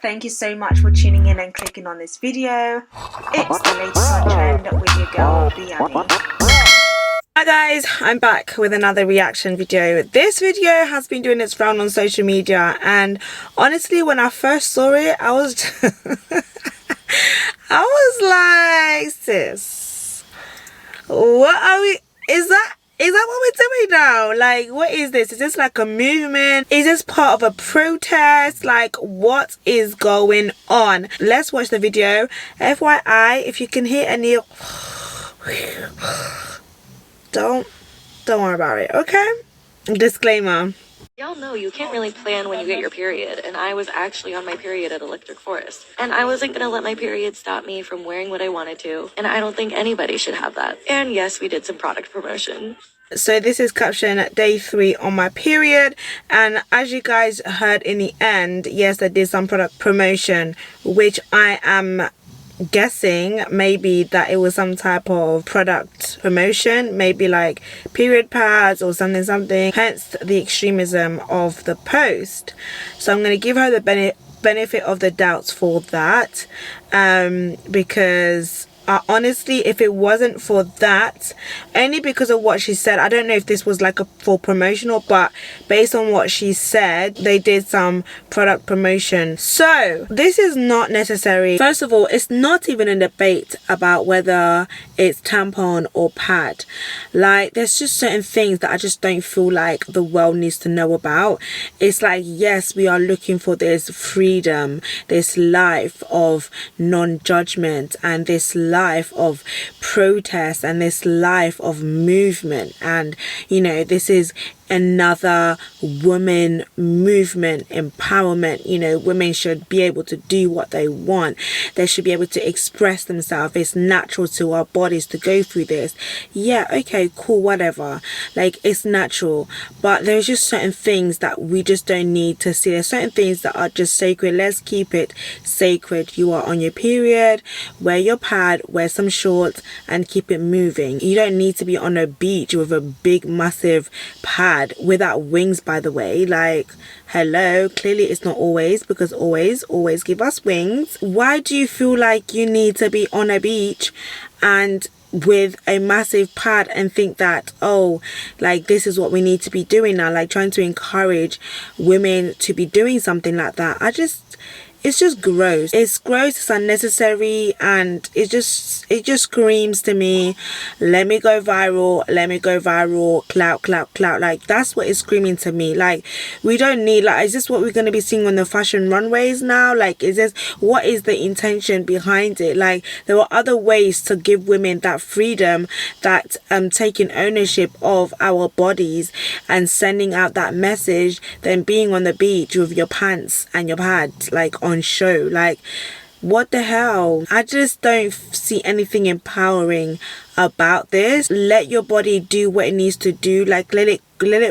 thank you so much for tuning in and clicking on this video. It's the latest on trend with your girl, Biami. Hi guys, I'm back with another reaction video. This video has been doing its round on social media, and honestly when I first saw it, I was like, sis, what are we, is that what we're doing now? Like, what is this? Is this like a movement? Is this part of a protest? Like, what is going on? Let's watch the video. FYI, if you can hear any don't worry about it, okay? Disclaimer. Y'all know you can't really plan when you get your period, and I was actually on my period at Electric Forest. And I wasn't gonna let my period stop me from wearing what I wanted to, and I don't think anybody should have that. And yes, we did some product promotion. So this is caption day 3 on my period, and as you guys heard in the end, yes, I did some product promotion, which I am guessing maybe that it was some type of product promotion, maybe like period pads or something, hence the extremism of the post. So I'm going to give her the benefit of the doubts for that, because honestly, if it wasn't for that, only because of what she said, I don't know if this was like a full promotional, but based on what she said, they did some product promotion. So this is not necessary. First of all, it's not even a debate about whether it's tampon or pad. Like, there's just certain things that I just don't feel like the world needs to know about. It's like, yes, we are looking for this freedom, this life of non-judgment, and this life of protest, and this life of movement, and you know, this is another woman movement, empowerment. You know, women should be able to do what they want. They should be able to express themselves. It's natural to our bodies to go through this. Yeah, okay, cool, whatever. Like, it's natural, but there's just certain things that we just don't need to see. There's certain things that are just sacred. Let's keep it sacred. You are on your period, wear your pad, wear some shorts, and keep it moving. You don't need to be on a beach with a big massive pad without wings, by the way. Like, hello, clearly it's not always, because always give us wings. Why do you feel like you need to be on a beach and with a massive pad and think that, oh, like, this is what we need to be doing now, like trying to encourage women to be doing something like that? It's just gross. It's gross, it's unnecessary, and it just screams to me, let me go viral, clout. Like, that's what it's screaming to me. Like, we don't need, like, is this what we're going to be seeing on the fashion runways now? Like, is this, what is the intention behind it? Like, there are other ways to give women that freedom, that taking ownership of our bodies and sending out that message, than being on the beach with your pants and your pads, like, on show. Like, what the hell? I just don't see anything empowering about this. Let your body do what it needs to do. Like, let it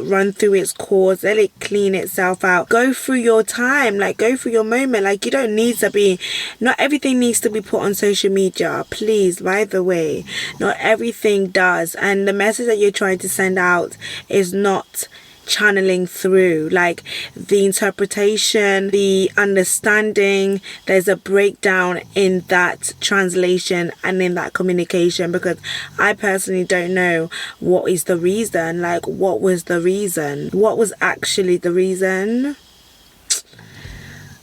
run through its course, let it clean itself out. Go through your time, like, go through your moment. Like, you don't need to be, not everything needs to be put on social media, please. By the way, not everything does, and the message that you're trying to send out is not channeling through. Like, the interpretation, the understanding, there's a breakdown in that translation and in that communication, because I personally don't know what is the reason. Like, what was the reason? What was actually the reason?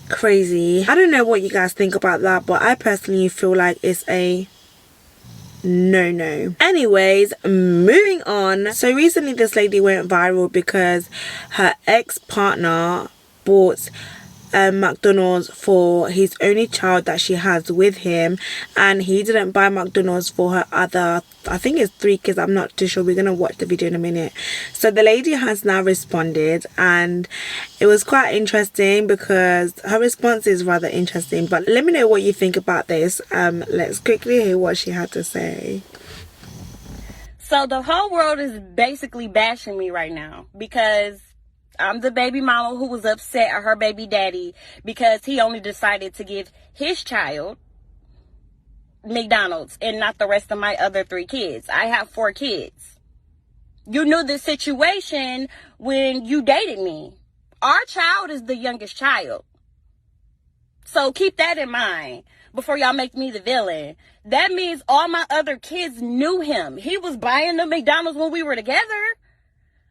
Crazy. I don't know what you guys think about that, but I personally feel like it's a no. Anyways, moving on. So recently this lady went viral because her ex-partner bought McDonald's for his only child that she has with him, and he didn't buy McDonald's for her other, I think it's 3 kids, I'm not too sure. We're gonna watch the video in a minute. So the lady has now responded, and it was quite interesting because her response is rather interesting. But let me know what you think about this. Let's quickly hear what she had to say. So the whole world is basically bashing me right now because I'm the baby mama who was upset at her baby daddy because he only decided to give his child McDonald's and not the rest of my other 3 kids. I have 4 kids. You knew the situation when you dated me. Our child is the youngest child. So keep that in mind before y'all make me the villain. That means all my other kids knew him. He was buying the McDonald's when we were together.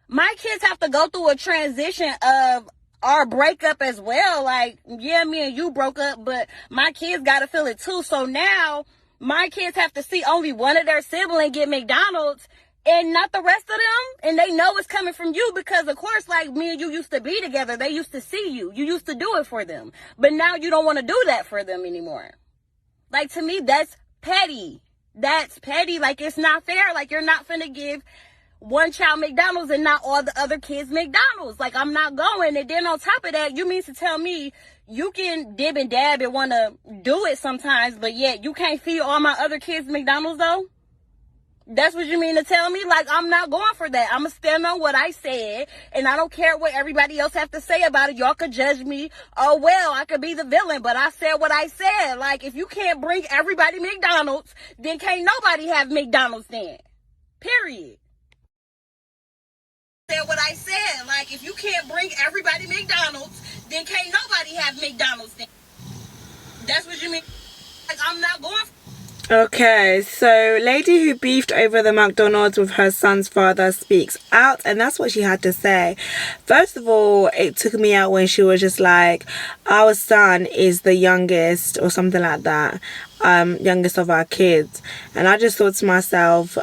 My kids have to go through a transition of our breakup as well. Like, yeah, me and you broke up, but my kids got to feel it too. So now my kids have to see only one of their siblings get McDonald's and not the rest of them. And they know it's coming from you because, of course, like me and you used to be together. They used to see you. You used to do it for them. But now you don't want to do that for them anymore. Like, to me, that's petty. That's petty. Like, it's not fair. Like, you're not finna give one child McDonald's and not all the other kids McDonald's. Like, I'm not going. And then on top of that, you mean to tell me you can dib and dab and want to do it sometimes, but yet you can't feed all my other kids McDonald's though? That's what you mean to tell me? Like, I'm not going for that. I'm going to stand on what I said, and I don't care what everybody else have to say about it. Y'all could judge me. Oh, well, I could be the villain, but I said what I said. Like, if you can't bring everybody McDonald's, then can't nobody have McDonald's then. Period. Said what I said. Like, if you can't bring everybody McDonald's, then can't nobody have McDonald's then. That's what you mean? Like, I'm not going for. Okay, so lady who beefed over the McDonald's with her son's father speaks out, and that's what she had to say. First of all, it took me out when she was just like, our son is the youngest or something like that, youngest of our kids. And I just thought to myself,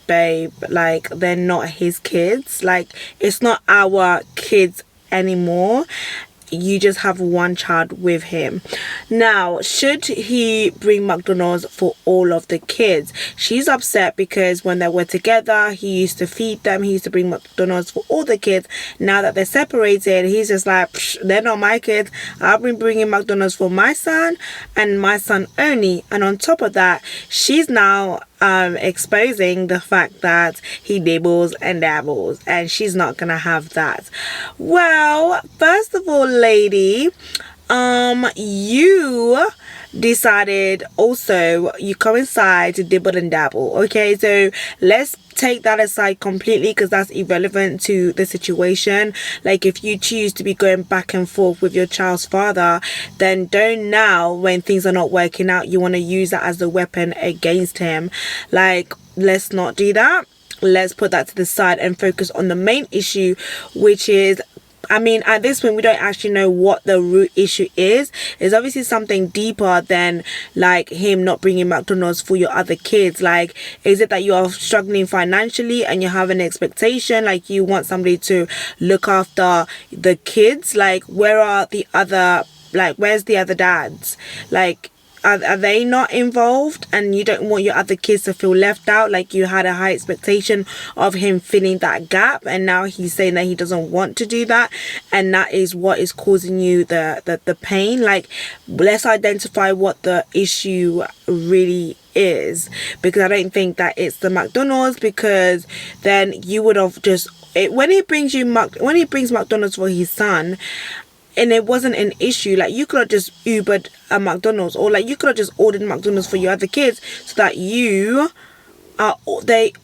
babe, like, they're not his kids. Like, it's not our kids anymore. You just have one child with him. Now, should he bring McDonald's for all of the kids? She's upset because when they were together, he used to feed them. He used to bring McDonald's for all the kids. Now that they're separated, he's just like, they're not my kids. I've been bringing McDonald's for my son and my son only. And on top of that, she's now exposing the fact that he nibbles and dabbles, and she's not gonna have that. Well, first of all, lady, you decided also you coincide to dibble and dabble. Okay, so let's take that aside completely because that's irrelevant to the situation. Like, if you choose to be going back and forth with your child's father, then don't now, when things are not working out, you want to use that as a weapon against him. Like, let's not do that. Let's put that to the side and focus on the main issue, which is, I mean, at this point, we don't actually know what the root issue is. It's obviously something deeper than, like, him not bringing McDonald's for your other kids. Like, is it that you are struggling financially and you have an expectation, like, you want somebody to look after the kids? Like, where are the other, like, where's the other dads? Like, are they not involved, and you don't want your other kids to feel left out? Like, you had a high expectation of him filling that gap, and now he's saying that he doesn't want to do that, and that is what is causing you the pain. Like, let's identify what the issue really is, because I don't think that it's the McDonald's, because then you would have just, when he brings McDonald's for his son, and it wasn't an issue, like, you could have just Ubered a McDonald's, or like you could have just ordered McDonald's for your other kids, so that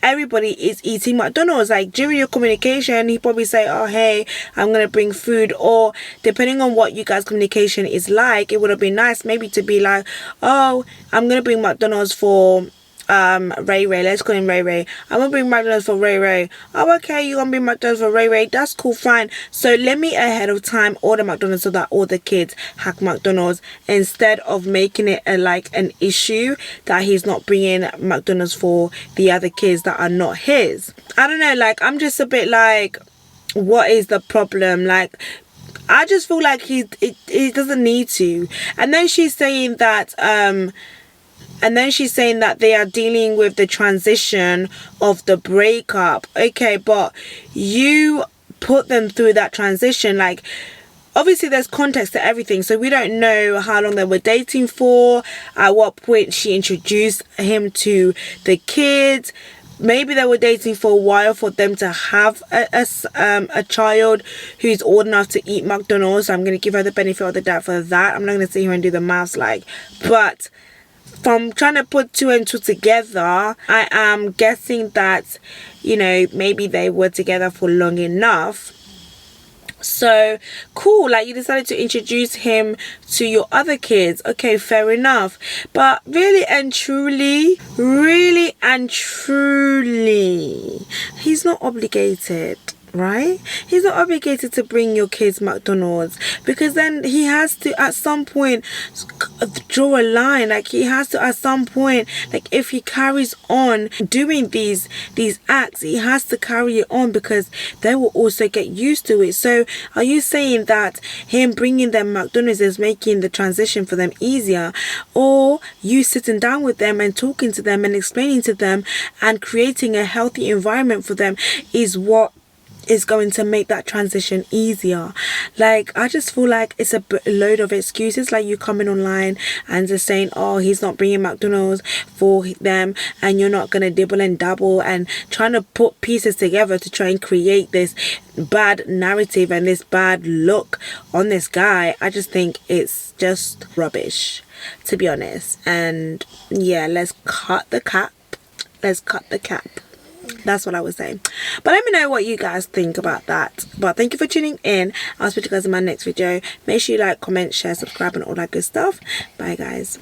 everybody is eating McDonald's. Like, during your communication, he probably say, oh, hey, I'm gonna bring food, or depending on what you guys' communication is like, it would have been nice maybe to be like, oh, I'm gonna bring McDonald's for Ray Ray, let's call him Ray Ray. I'm gonna bring McDonald's for Ray Ray. Oh, okay, you gonna bring McDonald's for Ray Ray, that's cool, fine. So let me ahead of time order McDonald's so that all the kids have McDonald's, instead of making it an issue that he's not bringing McDonald's for the other kids that are not his. I don't know, like, I'm just a bit like, what is the problem? Like, I just feel like he doesn't need to. And then she's saying that they are dealing with the transition of the breakup. Okay, but you put them through that transition. Like, obviously there's context to everything, so we don't know how long they were dating for, at what point she introduced him to the kids. Maybe they were dating for a while for them to have a child who's old enough to eat McDonald's. So I'm going to give her the benefit of the doubt for that. I'm not going to sit here and do the maths, like, but from trying to put two and two together, I am guessing that, you know, maybe they were together for long enough So cool, like you decided to introduce him to your other kids. Okay, fair enough. But really and truly, he's not obligated, right? He's not obligated to bring your kids McDonald's, because then he has to at some point draw a line. Like he has to at some point, like if he carries on doing these acts, he has to carry it on, because they will also get used to it. So are you saying that him bringing them McDonald's is making the transition for them easier, or you sitting down with them and talking to them and explaining to them and creating a healthy environment for them is what is going to make that transition easier? Like, I just feel like it's a load of excuses. Like, you coming online and just saying, oh, he's not bringing McDonald's for them, and you're not gonna dibble and dabble and trying to put pieces together to try and create this bad narrative and this bad look on this guy. I just think it's just rubbish, to be honest. And yeah, let's cut the cap. That's what I was saying. But let me know what you guys think about that. But thank you for tuning in. I'll speak to you guys in my next video. Make sure you like, comment, share, subscribe, and all that good stuff. Bye, guys.